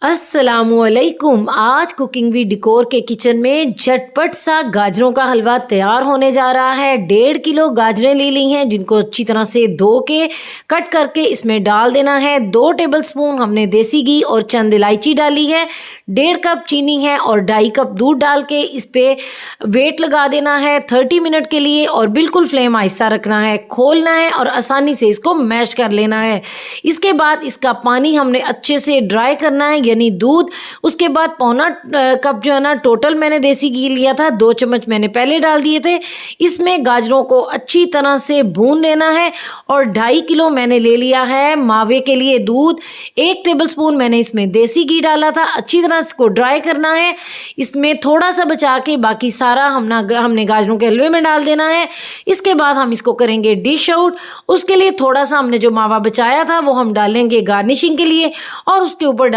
अस्सलामुअलैकुम। आज cooking with decor के किचन में झटपट सा गाजरों का हलवा तैयार होने जा रहा है। 1.5 किलो गाजरें ले ली हैं जिनको अच्छी तरह से धो के कट करके इसमें डाल देना है। 2 टेबलस्पून हमने देसी घी और चंद इलायची डाली है। 1.5 कप चीनी है और 2.5 कप दूध डाल के इस पे वेट लगा देना है 30 मिनट के लिए और बिल्कुल फ्लेम आहिस्ता रखना है। खोलना है और आसानी से इसको मैश कर लेना है। इसके बाद इसका पानी हमने अच्छे से ड्राई करना है यानी दूध। उसके बाद पौना कप जो है ना टोटल मैंने देसी घी लिया था, 2 चम्मच मैंने पहले डाल दिए थे। इसमें गाजरों को अच्छी तरह से भून लेना है और 2.5 किलो मैंने ले लिया है मावे के लिए दूध। 1 टेबलस्पून मैंने इसमें देसी घी डाला था। अच्छी तरह इसको ड्राई करना है। इसमें थोड़ा सा बचा के बाकी सारा हमने गाजरों के हलवे में डाल देना है। इसके बाद हम इसको करेंगे डिश आउट। उसके लिए थोड़ा सा हमने जो मावा बचाया था वो हम डालेंगे गार्निशिंग के लिए और उसके ऊपर